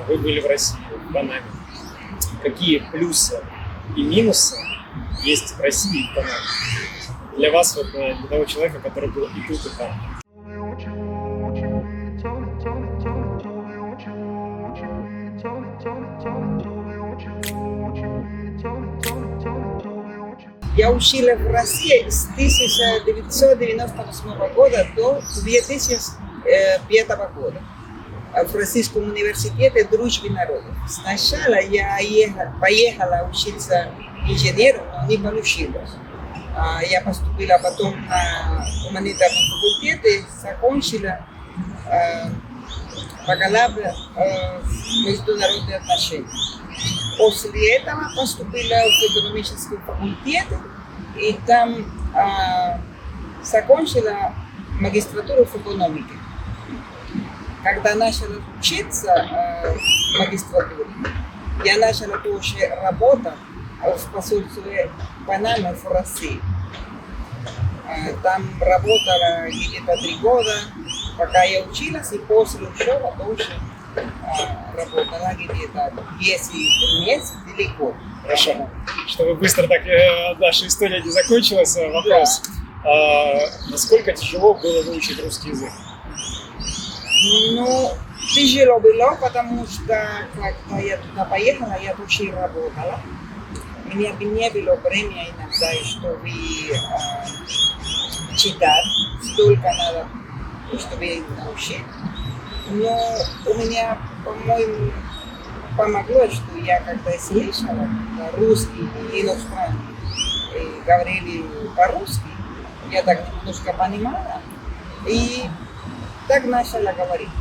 вы были в России, в Панаме. Какие плюсы и минусы есть в России и в Панаме? Для вас, вот, для того человека, который был и тут, и там. Я учила в России с 1998 года до 2005 года в Российском университете дружбы народов. Сначала я поехала учиться инженером, но не получилось. Я поступила потом на гуманитарный факультет и закончила бакалавр в международные отношения. После этого поступила в экономический факультет и там закончила магистратуру в экономике. Когда начала учиться в магистратуре, я начала тоже работать в посольстве Панамы в России. Там работала где-то 3 года, пока я училась, и после учебы тоже работала где-то 10 месяцев или год. Хорошо. Чтобы быстро так наша история не закончилась, вопрос. Да. Насколько тяжело было выучить русский язык? Ну, тяжело было, потому что когда я туда поехала, я тоже работала. У меня не было времени иногда, чтобы читать, столько надо, чтобы научить. Но у меня, по-моему, помогло, что я когда слышала русский и иностранный говорили по-русски, я так немножко понимала и так начала говорить.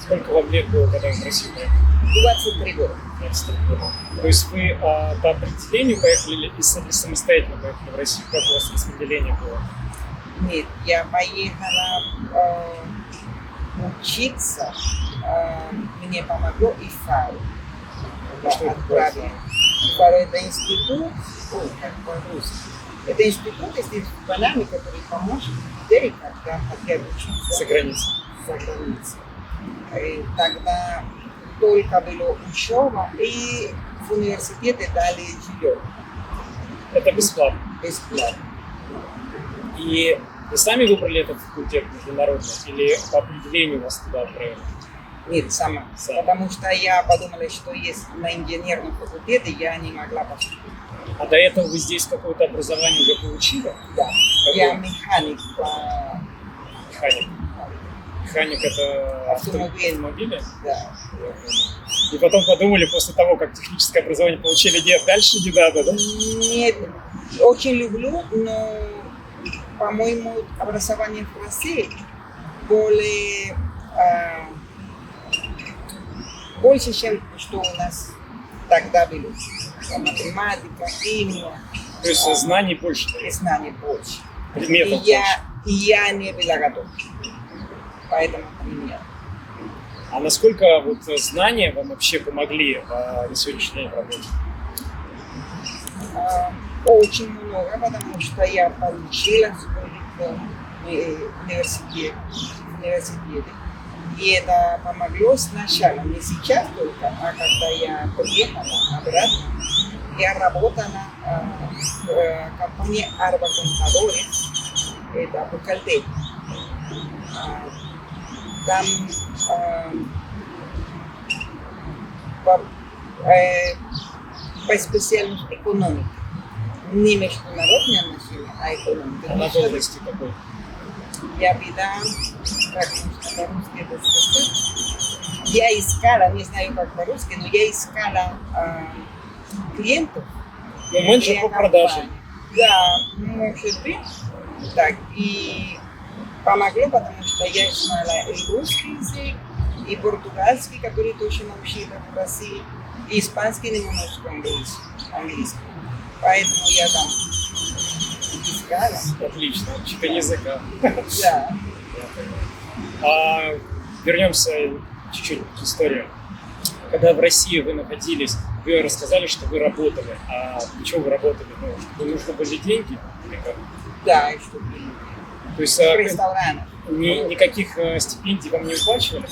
Сколько вам лет было, когда вы в Россию поехали? 23 года. 23 года. То есть вы по определению поехали или самостоятельно поехали в Россию? Как у вас распределение было? Нет, я поехала учиться, мне помогло ИФАР. Отправили. ИФАР это институт, как по-русски. Это институт здесь в Панаме, который поможет людей, когда хотят учиться за границей. И тогда только была учеба, и в университете дали жилье. Это бесплатно? Бесплатно. И вы сами выбрали этот факультет международный или по определению вас туда отправили? Нет, сама. Потому что я подумала, что есть на инженерном факультете, я не могла поступить. А до этого вы здесь какое-то образование уже получили? Да. Я механик. Механик это автомобили? Да. И потом подумали, после того, как техническое образование получили, нет, дальше не надо, да? Нет, очень люблю, но, по-моему, образование в России более больше, чем что у нас тогда было. Математика, химия. То есть знаний больше? Знаний больше. Предметов больше. И я не была готова. Поэтому пример. А насколько вот знания вам вообще помогли на сегодняшний день работать? Очень много, потому что я получила в университете. И это помогло сначала, не сейчас только, а когда я приехала обратно, я работала в компании Arba Contadores, это бухгалтерия. Там по специальности экономики. Не международные отношения, а экономика. А на должности какой? Я была, как можно по-русски это сказать, я искала, не знаю как по-русски, но я искала клиентов. Ну, менеджер по продажам. Да, может быть. Так, и помогло, потому что я знала и русский язык, и португальский, который тоже научила в России, и испанский немножко английский. Поэтому я там искала. Отлично, учитель языка. Да. Вернемся чуть-чуть к истории. Когда в России вы находились, вы рассказали, что вы работали. А для чего вы работали? Ну, нужны были деньги? Или как? Да, и что были. То есть, в ресторанах. В Никаких стипендий вам не выплачивали?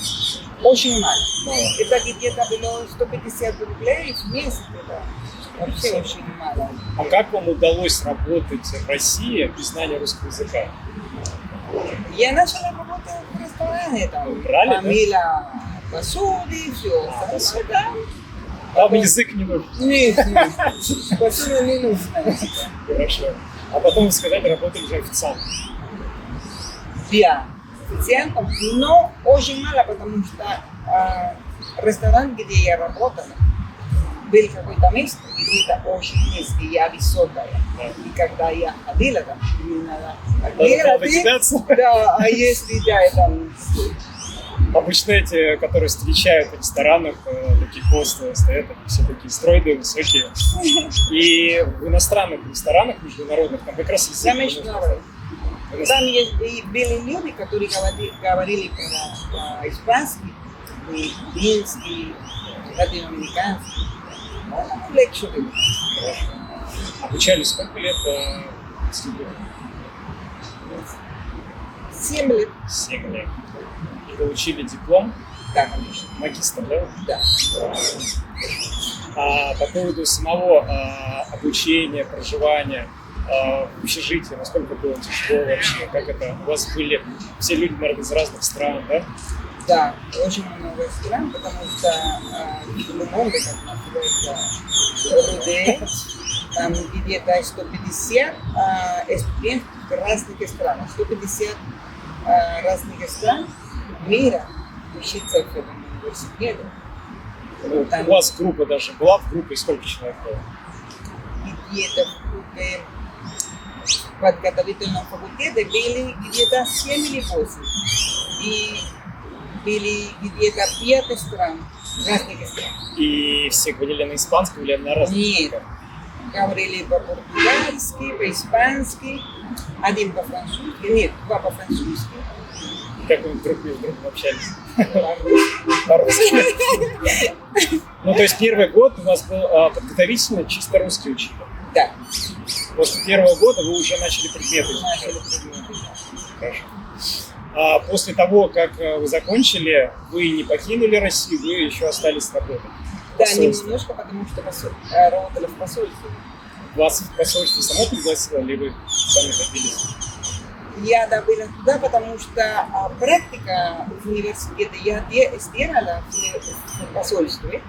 Очень мало. Мало. Это где-то было 150 рублей в месяц. Это вообще очень мало. А как вам удалось работать в России без знания русского языка? Я начала работать в ресторане, там, Брали, да? помыла посуды, все. посуду. Да. Вам язык не нужен. Нет, посуда не нужна. Хорошо. А потом вы сказали, работали уже официантом. Да, официантом, но очень мало, потому что ресторан, где я работала, был какое-то место, где-то очень низкий, я высокая. Да. И когда я ходила там, мне надо Надо кидаться. Да, а если да, там... Обычно эти, которые встречают в ресторанах, такие хосты, стоят, они все такие стройные, высокие. И в иностранных ресторанах, международных, там как раз язык. Я международный. Там и были люди, которые говорили по-испански, фински, латиноамериканский. Ну, легче было. Обучались сколько лет институту? 7 лет. 7 лет. И получили диплом, Да, конечно. магистр, да? Да. А по поводу самого обучения, проживания в общежитии, насколько было тяжело вообще, как это? У вас были все люди, наверное, из разных стран, да? Да, очень много стран, потому что Лумонде, как называется, РУД, там где-то 150 студентов в разных странах, 150 разных стран мира учиться в этом университете. Ну, Там у вас группа даже была, в группе сколько человек было? где-то в группе подготовительном факультете были где-то 7 или 8. И были где-то 5 стран, разных стран. И все говорили на испанском или на разных Нет, языках? говорили по-португальски, по-испански, один по-французски, нет, 2 по-французски. Как вы друг между другом общались? По-русски. Ну, то есть первый год у вас был подготовительный, чисто русский учили. Да, После первого года вы уже начали предметы начали изучать. предметы. Хорошо. А после того, как вы закончили, вы не покинули Россию, вы еще остались работать. Да, Посольство. немножко, потому что работали в посольстве. Вас в посольство само пригласило, или вы сами добились? Я добыла туда, потому что практика в университете я сделала в посольстве.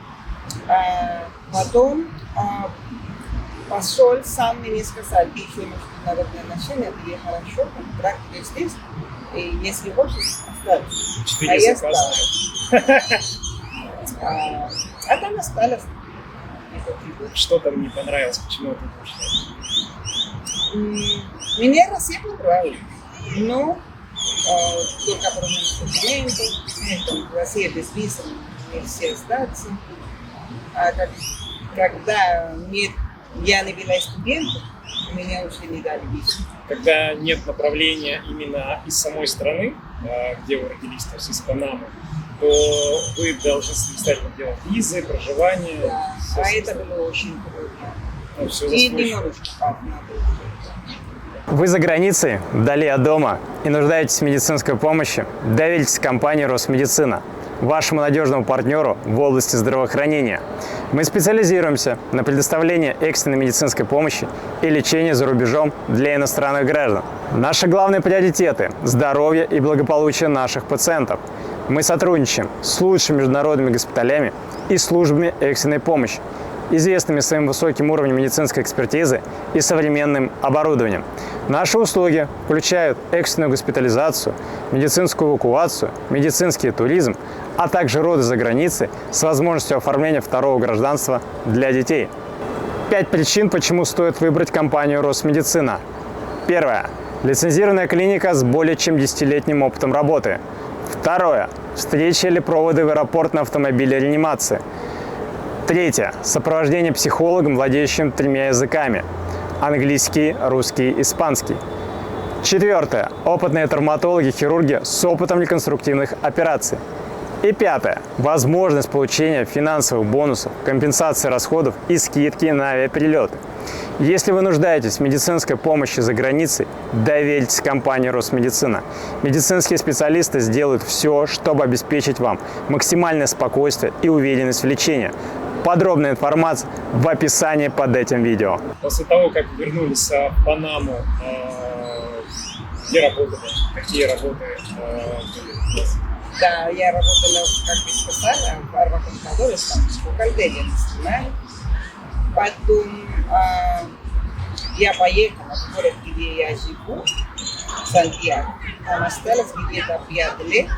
Потом посол сам мне сказал, ты еще международные отношения, ты хорошо, практика здесь, и если хочешь, останься. 4 А я языка стала. знаешь. А там осталось. Что там не понравилось, почему это ушли? Мне Россия понравилась, но только проблемы с документами, в России без визы нельзя сдаться. Когда я не была студентом, меня уже не дали визу. Когда нет направления именно из самой страны, где вы родились, то есть из Панамы, то вы должны самостоятельно делать визы, проживание. Да, всё а это самостоятельно. было очень трудно. Ну, всё И за свой счет. немножко так надо. Вы за границей, вдали от дома и нуждаетесь в медицинской помощи? Доверьтесь компании «Росмедицина», вашему надежному партнеру в области здравоохранения. Мы специализируемся на предоставлении экстренной медицинской помощи и лечении за рубежом для иностранных граждан. Наши главные приоритеты – здоровье и благополучие наших пациентов. Мы сотрудничаем с лучшими международными госпиталями и службами экстренной помощи, известными своим высоким уровнем медицинской экспертизы и современным оборудованием. Наши услуги включают экстренную госпитализацию, медицинскую эвакуацию, медицинский туризм, а также роды за границей с возможностью оформления второго гражданства для детей. 5 причин, почему стоит выбрать компанию «Росмедицина». Первое. Лицензированная клиника с более чем 10-летним опытом работы. Второе. Встречи или проводы в аэропорт на автомобиле реанимации. Третье. Сопровождение психологом, владеющим 3 языками. Английский, русский, испанский. Четвертое. Опытные травматологи, хирурги с опытом реконструктивных операций. И пятое. Возможность получения финансовых бонусов, компенсации расходов и скидки на авиаперелеты. Если вы нуждаетесь в медицинской помощи за границей, доверьтесь компании Росмедицина. Медицинские специалисты сделают все, чтобы обеспечить вам максимальное спокойствие и уверенность в лечении. Подробная информация в описании под этим видео. После того, как вернулись в Панаму, где работали? Какие работы были? Да, я работала, как вы сказали, в Арбаконкадоре, там, в бухгалтерии начинали. Потом я поехала в город, где я живу, Сантьяго. Там осталось где-то 5 лет.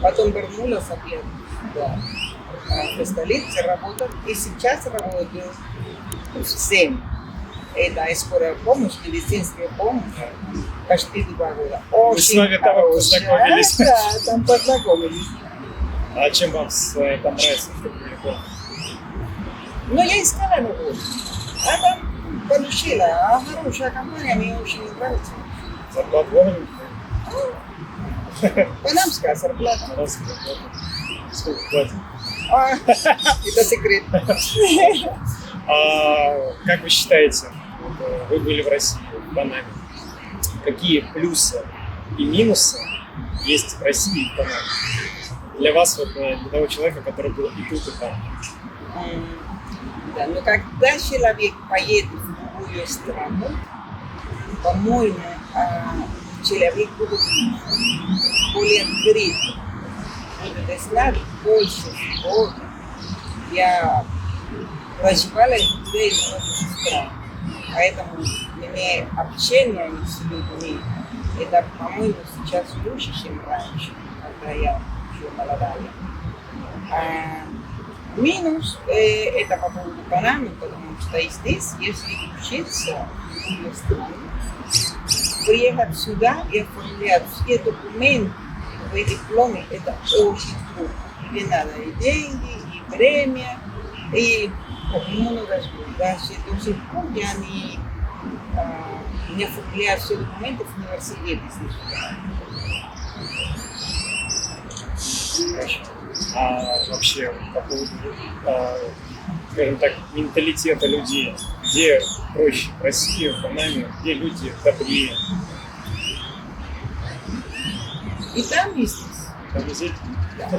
Потом вернулась опять сюда, в столице работать. И сейчас работаю в СЭМ. Это скорая помощь, медицинская помощь. Почти 2 года. Вы с нами там познакомились. Да, там познакомились. А чем вам там нравится? Но я искала работу. А там получила. А хорошая компания мне очень нравится. Зарплата вовремя? Панамская зарплата. Сколько платят? Это секрет. Как вы считаете, вы были в России, в Панаме, какие плюсы и минусы есть в России и в Панаме? Для вас, вот, для того человека, который был и тут, и там. Да, но когда человек поедет в другую страну, по-моему, человек будет более открыт, будет знать больше всего. Я проживала в 2 странах, поэтому мне общение с людьми, это, по-моему, сейчас лучше, чем раньше, когда я еще молодая. Минус это по поводу Панамы, потому что здесь, если учиться в другую страну, приехать сюда и оформлять все документы, свои дипломы, это очень трудно. Тебе надо и деньги, и время, и много чего. Даже до сих пор я не оформляю все документы в университете. Хорошо. Вообще по поводу, скажем так, менталитета людей, где проще, в России, в Панаме, где люди добрее? И там и здесь. Там и здесь? Да.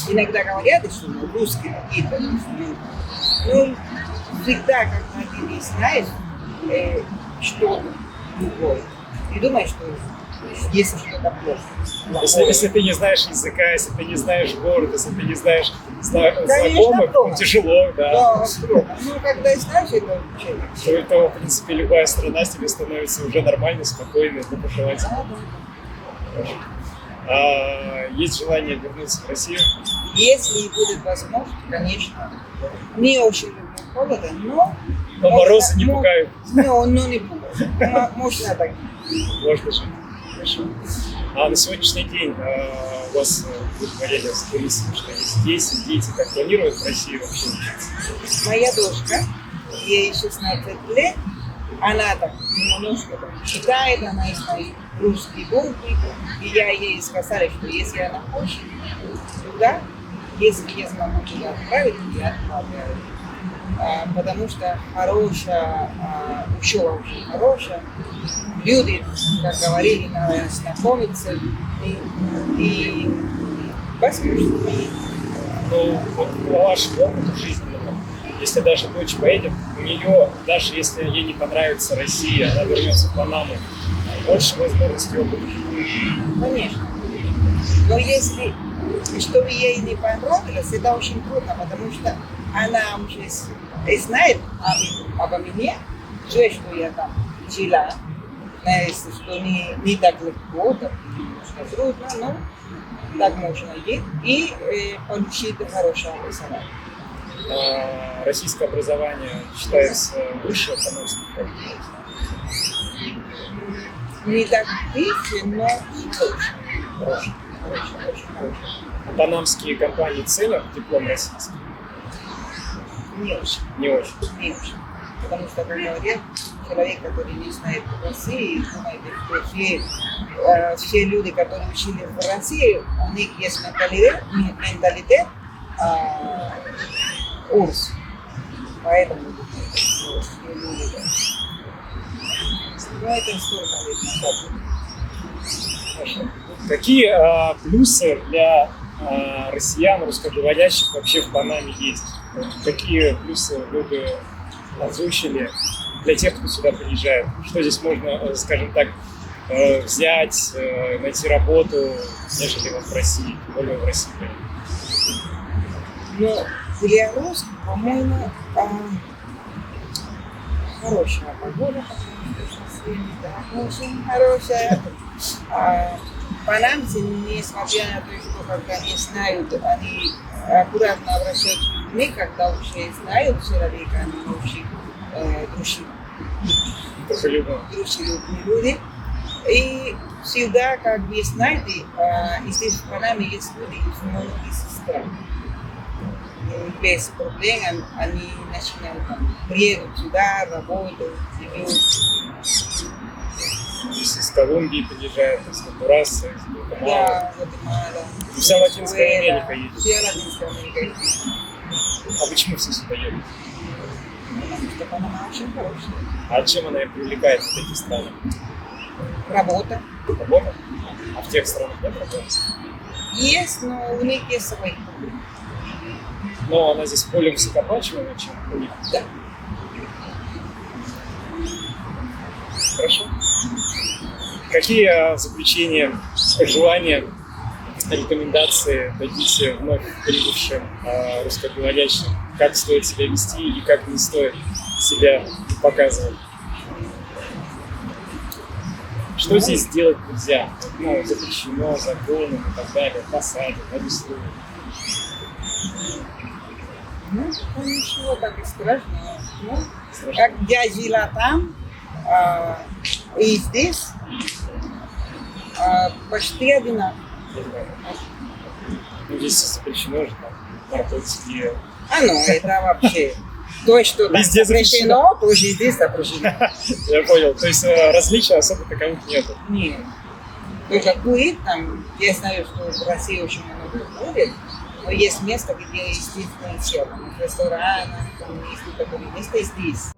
Иногда говорят, что русские какие-то, ну, всегда, когда ты не знаешь, что другое, ты думаешь, что если что-то плохо. Если ты не знаешь языка, если ты не знаешь город, если ты не знаешь знакомых, то тяжело, да. Да, трудно. Ну, когда знаешь, это учение. То, в принципе, любая страна тебе становится уже нормальной, спокойной, для пожелать. Да. Есть желание вернуться в Россию? Если будет возможность, конечно. Не очень люблю холода, но... Но морозы не пугают. Но не пугают. Можно так. Можно жить. Хорошо. На сегодняшний день у вас, вы говорили с туристами, что есть дети, как планируют в России вообще учиться? Моя дочка, ей 16 лет, она так немножко читает, она знает русские буквы, и я ей сказала, что если она хочет туда, если я смогу туда отправить, я отправляю. Потому что хорошая, учеба очень хорошая, люди, как говорили, надо знакомиться и возможно. Ну, вот по вашему опыту жизненному, если даже дочь поедет, у нее, даже если ей не понравится Россия, она вернется в Панаму, больше возможностей опыта. Конечно. Но если чтобы ей не понравилось, это очень трудно, потому что она уже знает обо мне, уже что я там жила, что не так легко, так немножко трудно, но так можно и получить хорошее образование. Российское образование считается выше панамского? Не так выше, но хорошее. Панамские компании ценят диплом российский? Не очень. Не очень. Не очень. Потому что, как говорят, человек, который не знает России, думает, что все люди, которые учили в России, у них есть менталитет УРСС. Поэтому русские люди, да. Ну, это столько лет назад. Хорошо. Какие плюсы для россиян, русскоговорящих вообще в Панаме есть? Какие плюсы вы бы озвучили для тех, кто сюда приезжает? Что здесь можно, скажем так, взять, найти работу, нежели вот в России, тем более в России? Но для русских, по-моему, хорошая погода, потому что сегодня, да, очень хорошая. Панамцы, несмотря на то, что когда они знают, они аккуратно обращаются к людьми, когда уже знают человека, они очень дружелюбные люди. И всегда, как вы знаете, здесь в Панаме есть люди из многих стран. Без проблем они начинают приедут сюда, работают, живут. Из Колумбии приезжают, из Гондураса, из Гватемалы. Да, Гватемала. Вся Латинская Америка едет. Вся Латинская Америка едет. А почему все сюда едут? Потому что Панама очень хорошая. А чем она привлекает в эти страны? Работа Работа? А в тех странах нет работы? есть, но у них есть свои проблемы. Но она здесь более высокооплачиваемая, чем у них. Да. Хорошо. Какие заключения, пожелания, рекомендации дадите вновь прибывшим русскоговорящим? Как стоит себя вести и как не стоит себя показывать? Что здесь делать нельзя? Ну, запрещено законом и так далее, посадят, арестуют. Ну, ничего так и страшного. Ну, как я жила там, и здесь почти одинаково. Ну, здесь запрещено же там наркотики. Ну, это вообще то, что там Везде запрещено, тоже здесь запрещено. Я понял. То есть различий особо таковых нету. Нет. Только курить там, я знаю, что в России очень много курит, но есть место, где естественное тело, в ресторанах, там есть такое место здесь.